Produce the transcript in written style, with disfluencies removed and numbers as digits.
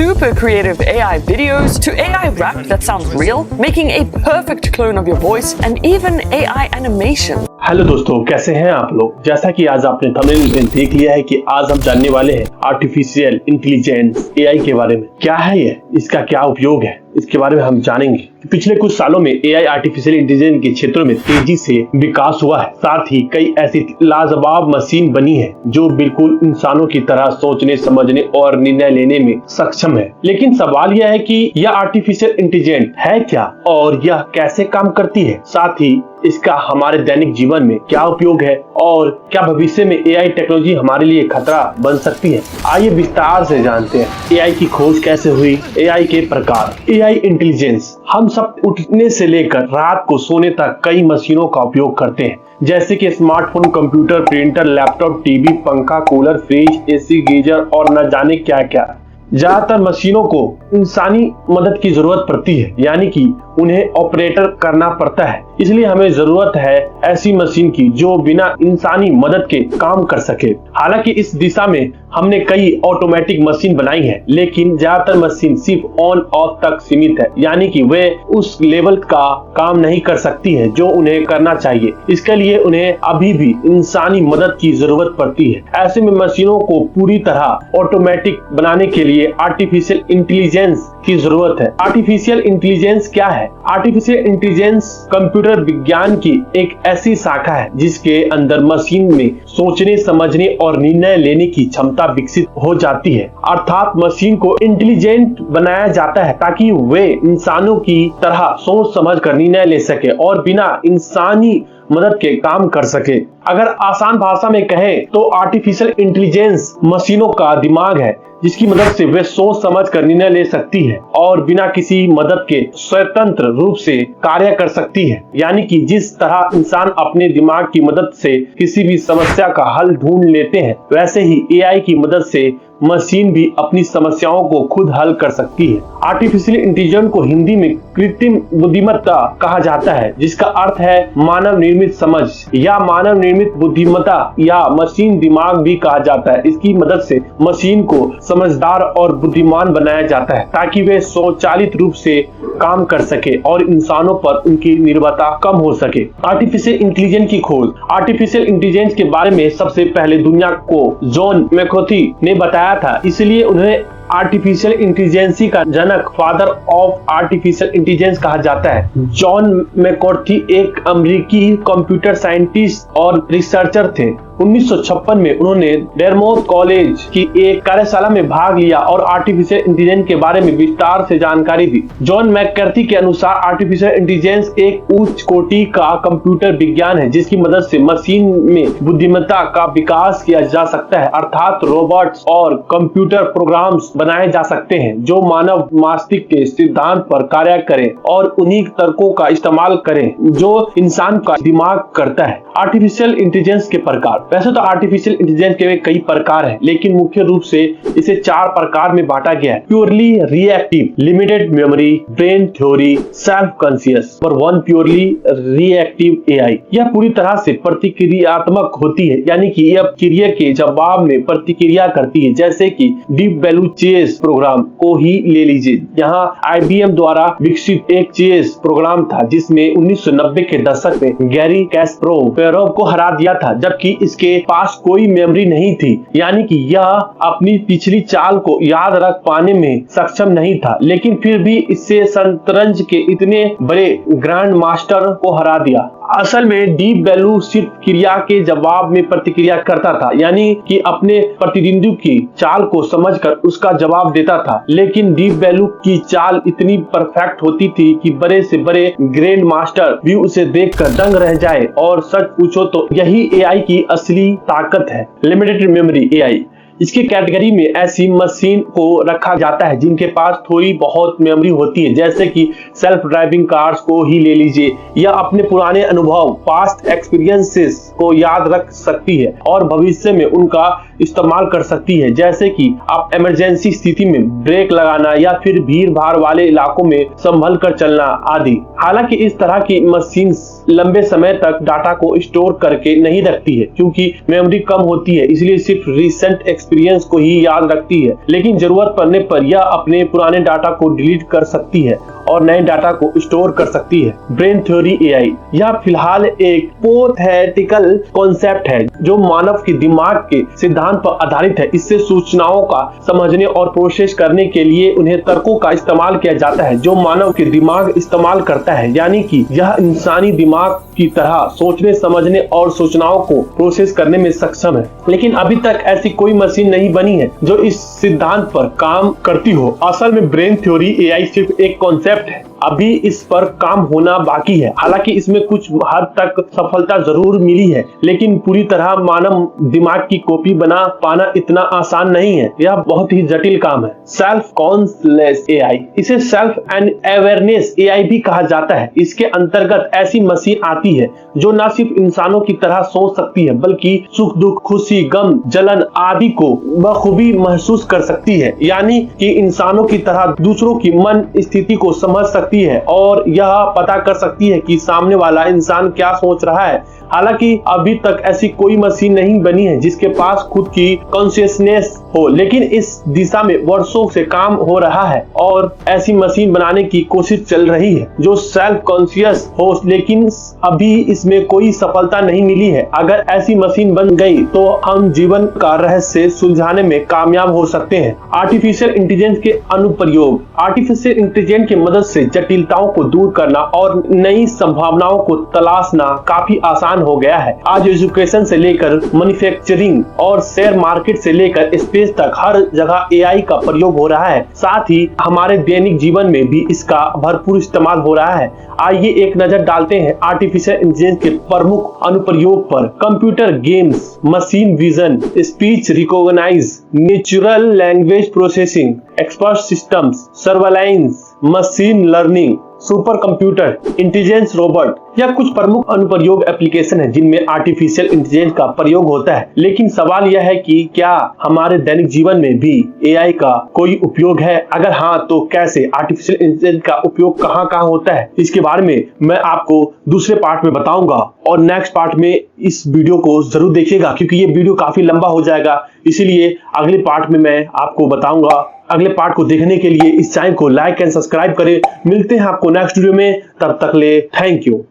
super creative AI videos to AI rap that sounds real, making a perfect clone of your voice, and even AI animation. Hello दोस्तों, कैसे हैं आप लोग। जैसा कि आज आपने थंबनेल में देख लिया है कि आज हम जानने वाले हैं आर्टिफिशियल इंटेलिजेंस एआई के बारे में। क्या है ये, इसका क्या उपयोग है, इसके बारे में हम जानेंगे। पिछले कुछ सालों में एआई आर्टिफिशियल इंटेलिजेंस के क्षेत्रों में तेजी से विकास हुआ है। साथ ही कई ऐसी लाजवाब मशीन बनी है जो बिल्कुल इंसानों की तरह सोचने, समझने और निर्णय लेने में सक्षम है। लेकिन सवाल यह है कि यह आर्टिफिशियल इंटेलिजेंस है क्या और यह कैसे काम करती है, साथ ही इसका हमारे दैनिक जीवन में क्या उपयोग है और क्या भविष्य में एआई टेक्नोलॉजी हमारे लिए खतरा बन सकती है। आइए विस्तार से जानते हैं एआई की खोज कैसे हुई, एआई के प्रकार। एआई इंटेलिजेंस हम सब उठने से लेकर रात को सोने तक कई मशीनों का उपयोग करते हैं, जैसे कि smartphone, computer, printer, laptop, TV, पंखा, कूलर, फ्रिज, एसी, गीजर और न जाने क्या क्या। ज्यादातर मशीनों को इंसानी मदद की जरूरत पड़ती है, यानी कि उन्हें ऑपरेटर करना पड़ता है। इसलिए हमें जरूरत है ऐसी मशीन की जो बिना इंसानी मदद के काम कर सके। हालांकि इस दिशा में हमने कई ऑटोमेटिक मशीन बनाई है, लेकिन ज्यादातर मशीन सिर्फ ऑन ऑफ तक सीमित है, यानी कि वे उस लेवल का काम नहीं कर सकती है जो उन्हें करना चाहिए। इसके लिए उन्हें अभी भी इंसानी मदद की जरूरत पड़ती है। ऐसे में मशीनों को पूरी तरह ऑटोमेटिक बनाने के लिए आर्टिफिशियल इंटेलिजेंस की जरूरत है। आर्टिफिशियल इंटेलिजेंस क्या है? आर्टिफिशियल इंटेलिजेंस कंप्यूटर विज्ञान की एक ऐसी शाखा है जिसके अंदर मशीन में सोचने, समझने और निर्णय लेने की क्षमता विकसित हो जाती है। अर्थात मशीन को इंटेलिजेंट बनाया जाता है ताकि वे इंसानों की तरह सोच समझ कर निर्णय ले सके और बिना इंसानी मदद के काम कर सके। अगर आसान भाषा में कहें तो आर्टिफिशियल इंटेलिजेंस मशीनों का दिमाग है जिसकी मदद से वे सोच समझ कर निर्णय ले सकती है और बिना किसी मदद के स्वतंत्र रूप से कार्य कर सकती है। यानी कि जिस तरह इंसान अपने दिमाग की मदद से किसी भी समस्या का हल ढूंढ लेते हैं, वैसे ही एआई की मदद से मशीन भी अपनी समस्याओं को खुद हल कर सकती है। आर्टिफिशियल इंटेलिजेंस को हिंदी में कृत्रिम बुद्धिमत्ता कहा जाता है, जिसका अर्थ है मानव निर्मित समझ या मानव निर्मित बुद्धिमत्ता या मशीन दिमाग भी कहा जाता है। इसकी मदद से मशीन को समझदार और बुद्धिमान बनाया जाता है ताकि वे स्वचालित रूप से काम कर सके और इंसानों पर उनकी निर्भरता कम हो सके। आर्टिफिशियल इंटेलिजेंस की खोज। आर्टिफिशियल इंटेलिजेंस के बारे में सबसे पहले दुनिया को जॉन मैककार्थी ने बताया था, इसलिए उन्हें आर्टिफिशियल इंटेलिजेंस का जनक, फादर ऑफ आर्टिफिशियल इंटेलिजेंस कहा जाता है। जॉन मैककार्थी एक अमेरिकी कंप्यूटर साइंटिस्ट और रिसर्चर थे। 1956 में उन्होंने डेरमोथ कॉलेज की एक कार्यशाला में भाग लिया और आर्टिफिशियल इंटेलिजेंस के बारे में विस्तार से जानकारी दी। जॉन मैककार्थी के अनुसार आर्टिफिशियल इंटेलिजेंस एक उच्च कोटि का कंप्यूटर विज्ञान है जिसकी मदद से मशीन में बुद्धिमत्ता का विकास किया जा सकता है, अर्थात रोबोट्स और कंप्यूटर प्रोग्राम्स बनाए जा सकते हैं जो मानव मस्तिष्क के सिद्धांत पर कार्य करें और उन्हीं तर्कों का इस्तेमाल करें जो इंसान का दिमाग करता है। आर्टिफिशियल इंटेलिजेंस के प्रकार। वैसे तो आर्टिफिशियल इंटेलिजेंस के कई प्रकार हैं, लेकिन मुख्य रूप से इसे 4 प्रकार में बांटा गया है। Purely reactive, limited memory, brain theory, self conscious. Number 1, purely reactive AI. यह पूरी तरह से प्रतिक्रियात्मक होती है, यानी कि यह क्रिया के जवाब में प्रतिक्रिया करती है, जैसे कि डीप ब्लू चेस प्रोग्राम को ही ले लीजिए। यहाँ IBM द्वारा विकसित एक चेस प्रोग्राम था जिसमें 1990 के दशक में गैरी कैस्परोव को हरा दिया था, जबकि इसके पास कोई मेमोरी नहीं थी, यानी कि यह अपनी पिछली चाल को याद रख पाने में सक्षम नहीं था, लेकिन फिर भी इससे शतरंज के इतने बड़े ग्रैंड मास्टर को हरा दिया। असल में डीप ब्लू सिर्फ क्रिया के जवाब में प्रतिक्रिया करता था, यानी कि अपने प्रतिद्वंदी की चाल को समझकर उसका जवाब देता था, लेकिन डीप ब्लू की चाल इतनी परफेक्ट होती थी कि बड़े से बड़े ग्रैंड मास्टर भी उसे देखकर दंग रह जाए। और सच पूछो तो यही एआई की असली ताकत है। Limited memory AI. इसके कैटेगरी में ऐसी मशीन को रखा जाता है जिनके पास थोड़ी बहुत मेमोरी होती है, जैसे कि सेल्फ ड्राइविंग कार्स को ही ले लीजिए। यह अपने पुराने अनुभव, पास्ट एक्सपीरियंसेस को याद रख सकती है और भविष्य में उनका इस्तेमाल कर सकती है, जैसे कि आप इमरजेंसी स्थिति में ब्रेक लगाना या फिर भीड़ भाड़ वाले इलाकों में संभल कर चलना आदि। हालांकि इस तरह की मशीन लंबे समय तक डाटा को स्टोर करके नहीं रखती है, क्योंकि मेमोरी कम होती है, इसलिए सिर्फ रिसेंट एक्सपीरियंस को ही याद रखती है, लेकिन जरूरत पड़ने पर यह अपने पुराने डाटा को डिलीट कर सकती है और नए डाटा को स्टोर कर सकती है। ब्रेन थ्योरी एआई यह फिलहाल एक पोथेटिकल कॉन्सेप्ट है जो मानव के दिमाग के सिद्धांत पर आधारित है। इससे सूचनाओं का समझने और प्रोसेस करने के लिए उन्हें तर्कों का इस्तेमाल किया जाता है जो मानव के दिमाग इस्तेमाल करता है, यानी कि यह इंसानी दिमाग की तरह सोचने, समझने और सूचनाओं को प्रोसेस करने में सक्षम है। लेकिन अभी तक ऐसी कोई मशीन नहीं बनी है जो इस सिद्धांत पर काम करती हो। असल में ब्रेन थ्योरी एआई सिर्फ एक कॉन्सेप्ट है, अभी इस पर काम होना बाकी है। हालांकि इसमें कुछ हद तक सफलता जरूर मिली है, लेकिन पूरी तरह मानव दिमाग की कॉपी बना पाना इतना आसान नहीं है। यह बहुत ही जटिल काम है। सेल्फ कॉन्शियस एआई, इसे सेल्फ एंड अवेयरनेस एआई भी कहा जाता है। इसके अंतर्गत ऐसी मशीन आती है जो न सिर्फ इंसानों की तरह सोच सकती है, बल्कि सुख दुख, खुशी, गम, जलन आदि को बखूबी महसूस कर सकती है, यानी कि इंसानों की तरह दूसरों की मन स्थिति को समझ सकती है और यह पता कर सकती है कि सामने वाला इंसान क्या सोच रहा है। हालांकि अभी तक ऐसी कोई मशीन नहीं बनी है जिसके पास खुद की कॉन्शियसनेस हो, लेकिन इस दिशा में वर्षों से काम हो रहा है और ऐसी मशीन बनाने की कोशिश चल रही है जो सेल्फ कॉन्शियस हो, लेकिन अभी इसमें कोई सफलता नहीं मिली है। अगर ऐसी मशीन बन गई तो हम जीवन का रहस्य सुलझाने में कामयाब हो सकते हैं। आर्टिफिशियल इंटेलिजेंस के अनुप्रयोग, आर्टिफिशियल इंटेलिजेंस की मदद से जटिलताओं को दूर करना और नई संभावनाओं को तलाशना काफी आसान हो गया है। आज एजुकेशन से लेकर मैन्युफैक्चरिंग और शेयर मार्केट से लेकर स्पेस तक हर जगह एआई का प्रयोग हो रहा है। साथ ही हमारे दैनिक जीवन में भी इसका भरपूर इस्तेमाल हो रहा है। आइए एक नजर डालते हैं आर्टिफिशियल इंटेलिजेंस के प्रमुख अनुप्रयोग पर। Computer games, machine vision, speech recognize, natural language processing, expert systems, surveillance, machine learning, super computer, intelligence robot, यह कुछ प्रमुख अनुप्रयोग एप्लीकेशन है जिनमें आर्टिफिशियल इंटेलिजेंस का प्रयोग होता है। लेकिन सवाल यह है कि क्या हमारे दैनिक जीवन में भी एआई का कोई उपयोग है? अगर हाँ, तो कैसे? आर्टिफिशियल इंटेलिजेंस का उपयोग कहाँ कहाँ होता है? इसके बारे में मैं आपको दूसरे पार्ट में बताऊंगा और नेक्स्ट पार्ट में इस वीडियो को जरूर देखिएगा क्योंकि ये वीडियो काफी लंबा हो जाएगा। इसीलिए अगले पार्ट में मैं आपको बताऊंगा। अगले पार्ट को देखने के लिए इस चैनल को लाइक एंड सब्सक्राइब करें। मिलते हैं आपको नेक्स्ट वीडियो में, तब तक ले थैंक यू।